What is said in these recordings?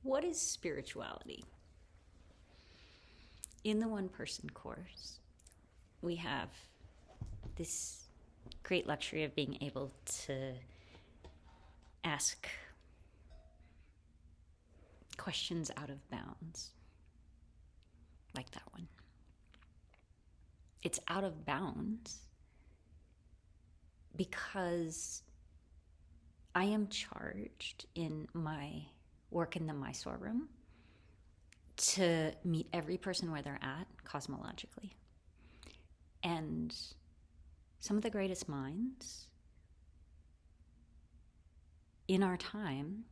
What is spirituality? In the one person course, we have this great luxury of being able to ask questions out of bounds, like that one. It's out of bounds because I am charged in my work in the Mysore room to meet every person where they're at cosmologically. And some of the greatest minds in our time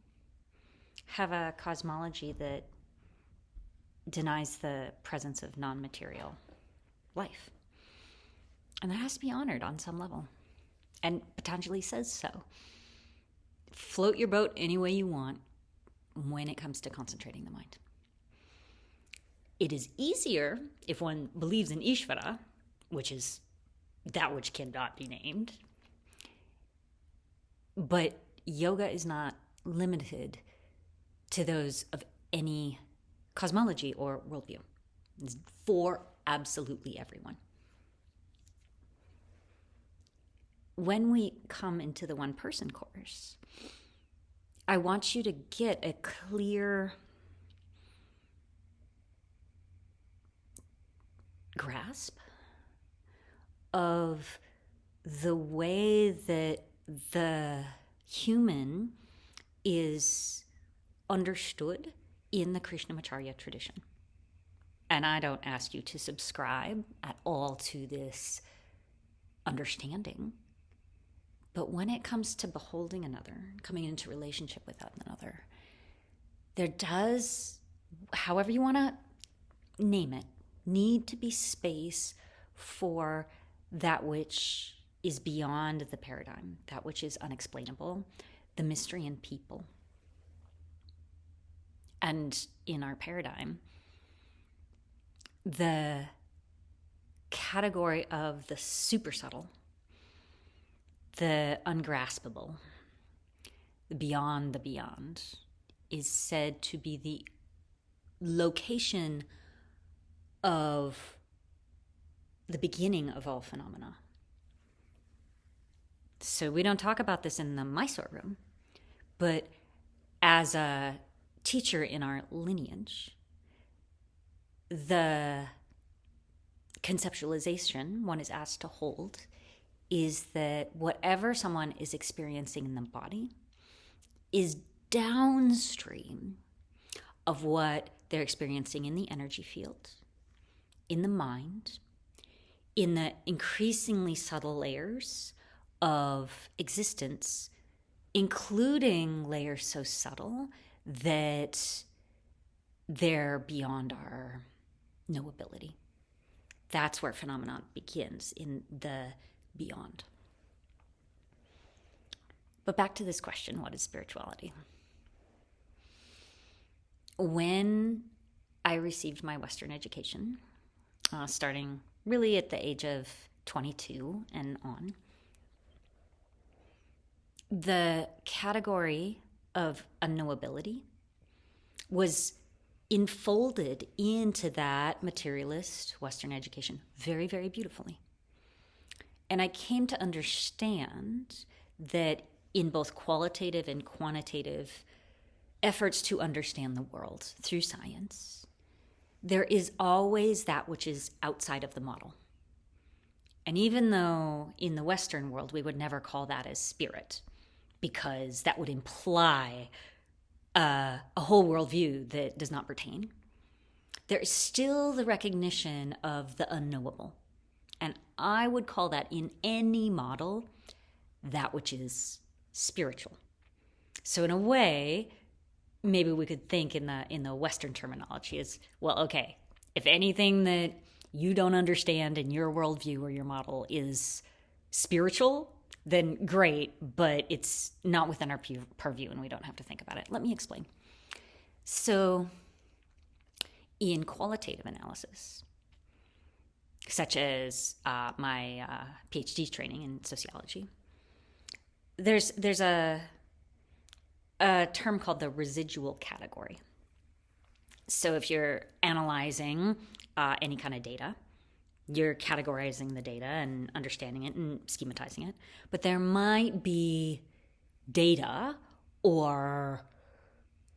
have a cosmology that denies the presence of non-material life. And that has to be honored on some level. And Patanjali says so. Float your boat any way you want when it comes to concentrating the mind. It is easier if one believes in Ishvara, which is that which cannot be named. But yoga is not limited to those of any cosmology or worldview. It's for absolutely everyone. When we come into the one person course, I want you to get a clear grasp of the way that the human is understood in the Krishnamacharya tradition. And I don't ask you to subscribe at all to this understanding. But when it comes to beholding another, coming into relationship with another, there does, however you want to name it, need to be space for that which is beyond the paradigm, that which is unexplainable, the mystery in people. And in our paradigm, the category of the super subtle, the ungraspable, the beyond, is said to be the location of the beginning of all phenomena. So we don't talk about this in the Mysore room, but as a teacher in our lineage, the conceptualization one is asked to hold is that whatever someone is experiencing in the body is downstream of what they're experiencing in the energy field, in the mind, in the increasingly subtle layers of existence, including layers so subtle that they're beyond our knowability. That's where phenomenon begins, in the beyond. But back to this question, what is spirituality? When I received my Western education, starting really at the age of 22 and on, the category of unknowability was enfolded into that materialist Western education very, very beautifully. And I came to understand that in both qualitative and quantitative efforts to understand the world through science, there is always that which is outside of the model. And even though in the Western world we would never call that as spirit, because that would imply a whole worldview that does not pertain, there is still the recognition of the unknowable. And I would call that, in any model, that which is spiritual. So in a way, maybe we could think in the Western terminology is, well, okay, if anything that you don't understand in your worldview or your model is spiritual, then great, but it's not within our purview and we don't have to think about it. Let me explain. So in qualitative analysis, such as my PhD training in sociology, there's a term called the residual category. So if you're analyzing any kind of data, you're categorizing the data and understanding it and schematizing it. But there might be data or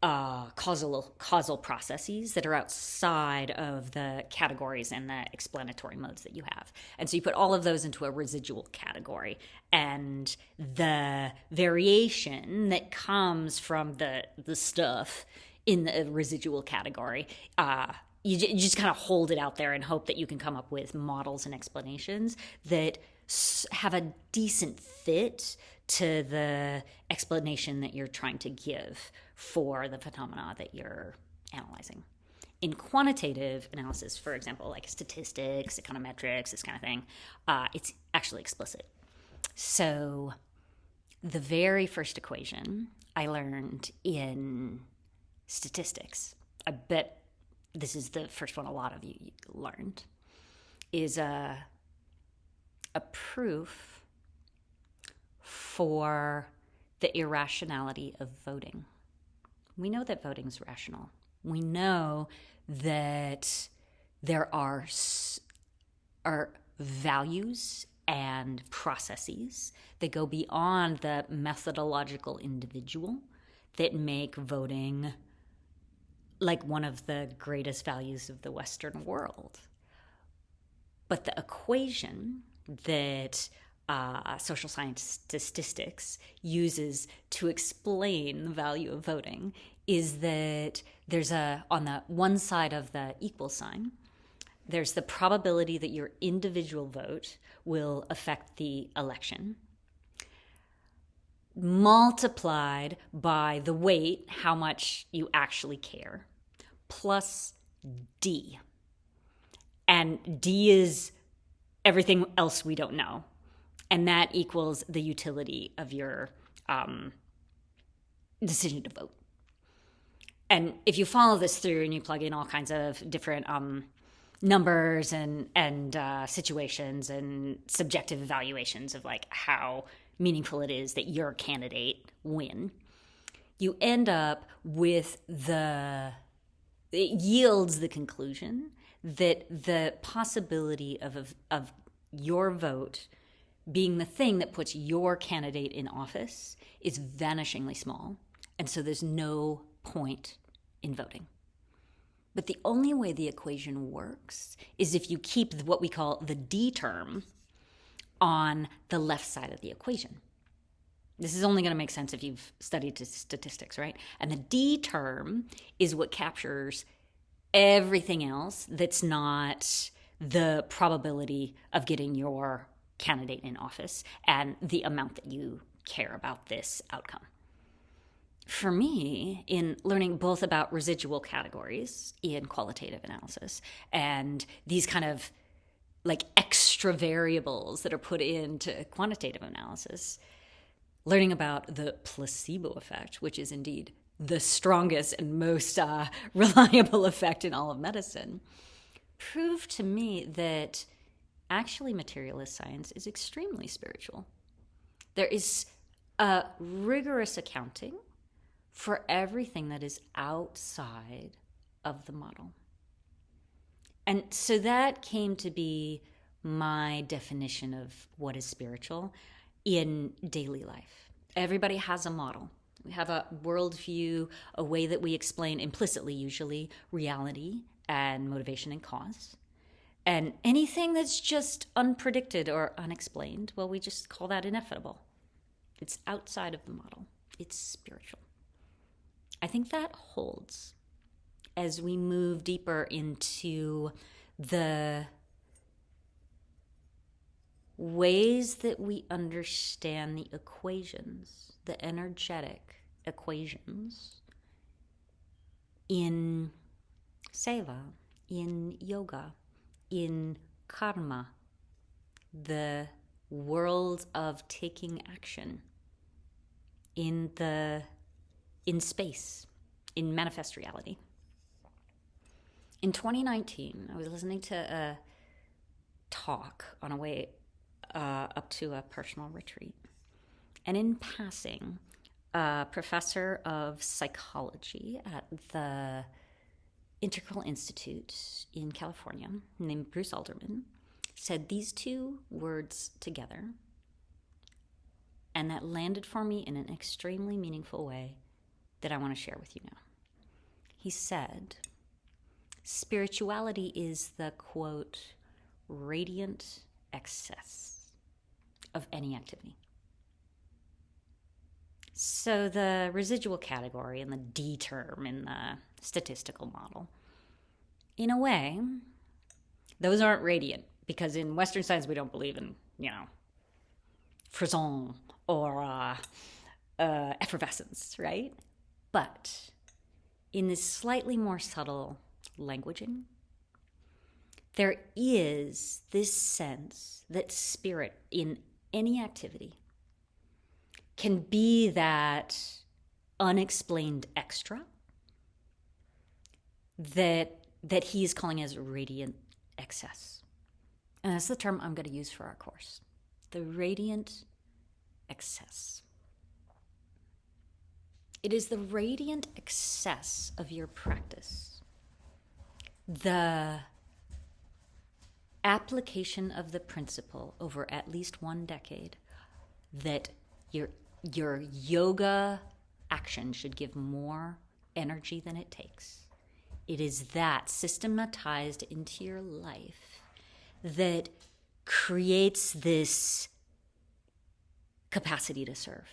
causal processes that are outside of the categories and the explanatory modes that you have. And so you put all of those into a residual category, and the variation that comes from the stuff in the residual category, you just kind of hold it out there and hope that you can come up with models and explanations that have a decent fit to the explanation that you're trying to give for the phenomena that you're analyzing. In quantitative analysis, for example, like statistics, econometrics, this kind of thing, it's actually explicit. So the very first equation I learned in statistics, I bet this is the first one a lot of you learned, is a proof for the irrationality of voting. We know that voting is rational. We know that there are values and processes that go beyond the methodological individual that make voting like one of the greatest values of the Western world. But the equation that social science statistics uses to explain the value of voting is that there's on the one side of the equal sign, there's the probability that your individual vote will affect the election, multiplied by the weight, how much you actually care, plus D. And D is everything else we don't know. And that equals the utility of your decision to vote. And if you follow this through and you plug in all kinds of different numbers and situations and subjective evaluations of like how meaningful it is that your candidate win, you end up with it yields the conclusion that the possibility of your vote being the thing that puts your candidate in office is vanishingly small. And so there's no point in voting. But the only way the equation works is if you keep what we call the D term on the left side of the equation. This is only going to make sense if you've studied statistics, right? And the D term is what captures everything else that's not the probability of getting your candidate in office and the amount that you care about this outcome. For me, in learning both about residual categories in qualitative analysis and these kind of like extra variables that are put into quantitative analysis, learning about the placebo effect, which is indeed the strongest and most reliable effect in all of medicine, proved to me that actually materialist science is extremely spiritual. There is a rigorous accounting for everything that is outside of the model. And so that came to be my definition of what is spiritual in daily life. Everybody has a model. We have a worldview, a way that we explain implicitly, usually, reality and motivation and cause. And anything that's just unpredicted or unexplained, well, we just call that ineffable. It's outside of the model. It's spiritual. I think that holds as we move deeper into the ways that we understand the equations, the energetic equations in seva, in yoga, in karma, the world of taking action, in space, in manifest reality. In 2019, I was listening to a talk on a way up to a personal retreat. And in passing, a professor of psychology at the Integral Institute in California named Bruce Alderman said these two words together, and that landed for me in an extremely meaningful way that I want to share with you now. He said, spirituality is the, quote, radiant excess of any activity. So the residual category and the D term in the statistical model, in a way, those aren't radiant, because in Western science we don't believe in, frisson or effervescence, right? But in this slightly more subtle languaging, there is this sense that spirit in any activity can be that unexplained extra that he's calling as radiant excess. And that's the term I'm going to use for our course. The radiant excess. It is the radiant excess of your practice, the application of the principle over at least 1 decade, that your yoga action should give more energy than it takes. It is that systematized into your life that creates this capacity to serve.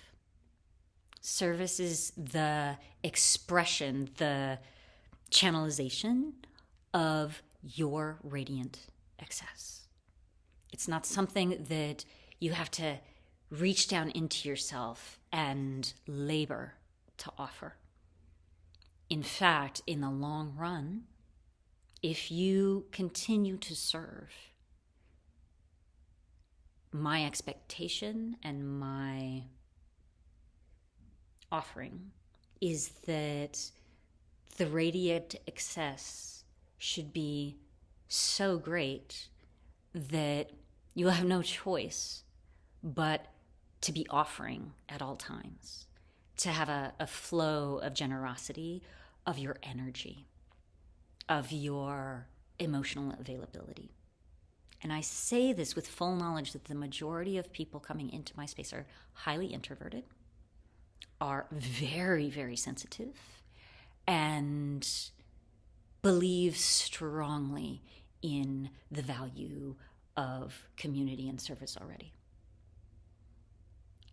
Service is the expression, the channelization of your radiant excess. It's not something that you have to reach down into yourself and labor to offer. In fact, in the long run, if you continue to serve, my expectation and my offering is that the radiant excess should be so great that you'll have no choice but to be offering at all times, to have a flow of generosity, of your energy, of your emotional availability. And I say this with full knowledge that the majority of people coming into my space are highly introverted, are very, very sensitive, and believe strongly in the value of community and service already.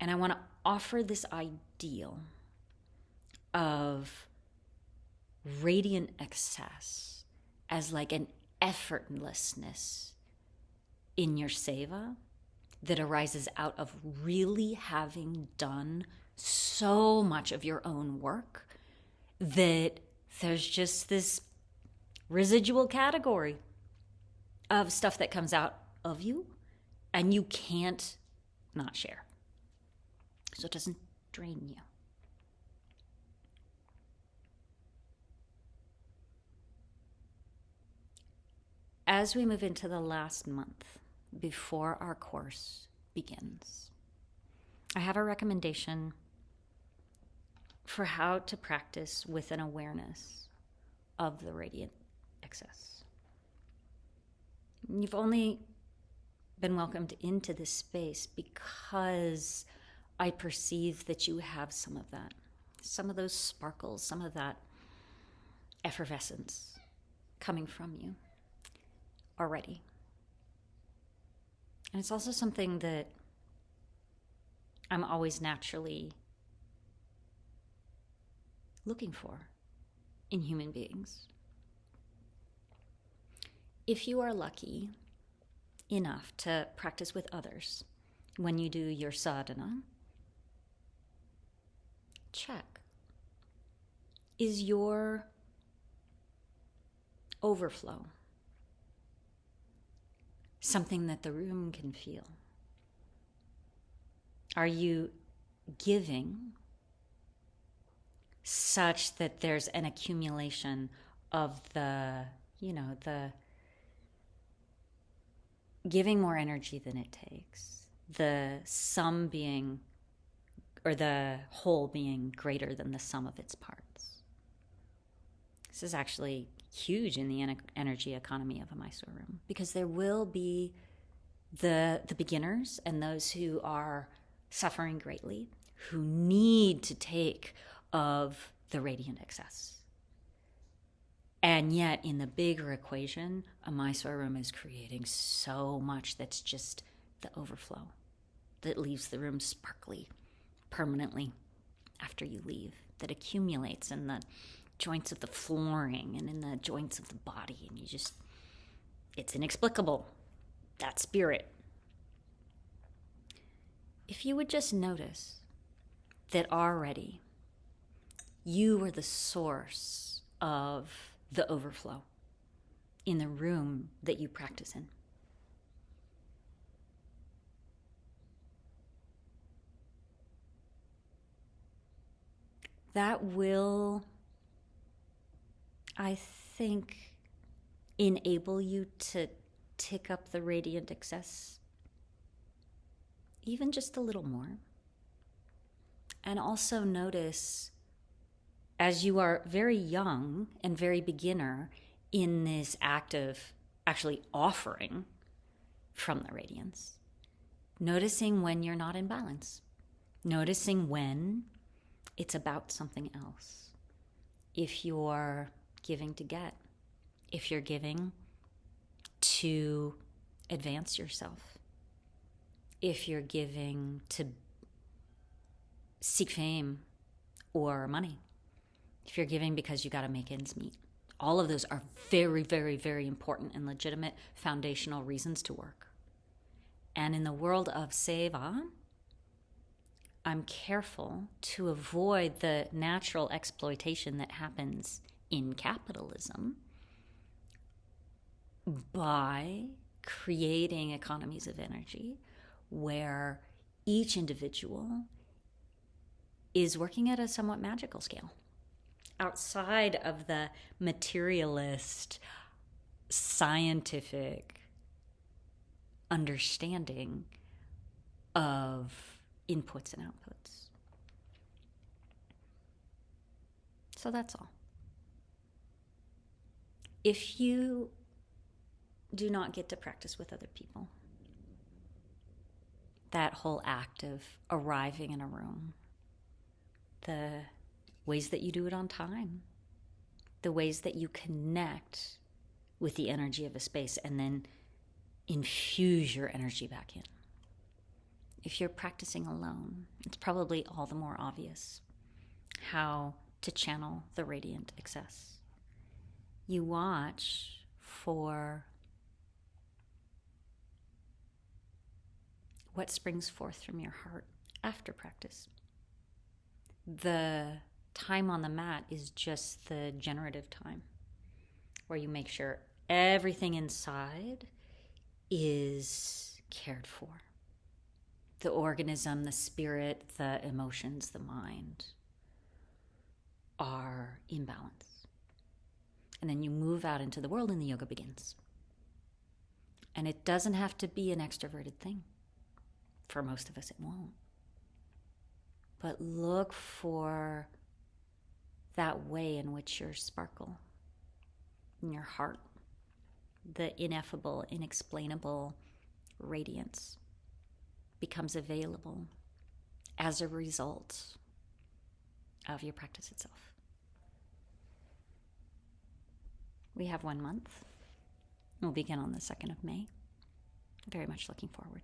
And I want to offer this ideal of radiant excess as like an effortlessness in your seva that arises out of really having done so much of your own work that there's just this residual category of stuff that comes out of you and you can't not share. So it doesn't drain you. As we move into the last month before our course begins, I have a recommendation for how to practice with an awareness of the radiant excess. You've only been welcomed into this space because I perceive that you have some of that, some of those sparkles, some of that effervescence coming from you already. And it's also something that I'm always naturally looking for in human beings. If you are lucky enough to practice with others when you do your sadhana, check. Is your overflow something that the room can feel? Are you giving such that there's an accumulation of the giving more energy than it takes, the sum being, or the whole being greater than the sum of its parts? This is actually huge in the energy economy of a Mysore room, because there will be the beginners and those who are suffering greatly, who need to take of the radiant excess. And yet, in the bigger equation, a Mysore room is creating so much that's just the overflow that leaves the room sparkly permanently after you leave, that accumulates in the joints of the flooring and in the joints of the body. And it's inexplicable, that spirit. If you would just notice that already you are the source of the overflow in the room that you practice in. That will, I think, enable you to tick up the radiant excess even just a little more. And also notice, as you are very young and very beginner in this act of actually offering from the radiance, noticing when you're not in balance, noticing when it's about something else. If you're giving to get, if you're giving to advance yourself, if you're giving to seek fame or money, if you're giving because you got to make ends meet. All of those are very, very, very important and legitimate foundational reasons to work. And in the world of seva, I'm careful to avoid the natural exploitation that happens in capitalism by creating economies of energy where each individual is working at a somewhat magical scale, outside of the materialist, scientific understanding of inputs and outputs. So that's all. If you do not get to practice with other people, that whole act of arriving in a room, the ways that you do it on time, the ways that you connect with the energy of a space and then infuse your energy back in. If you're practicing alone, it's probably all the more obvious how to channel the radiant excess. You watch for what springs forth from your heart after practice. The time on the mat is just the generative time, where you make sure everything inside is cared for. The organism, the spirit, the emotions, the mind are in balance. And then you move out into the world and the yoga begins. And it doesn't have to be an extroverted thing. For most of us, it won't. But look for that way in which your sparkle in your heart, the ineffable, inexplainable radiance becomes available as a result of your practice itself. We have 1 month. We'll begin on the 2nd of May. Very much looking forward.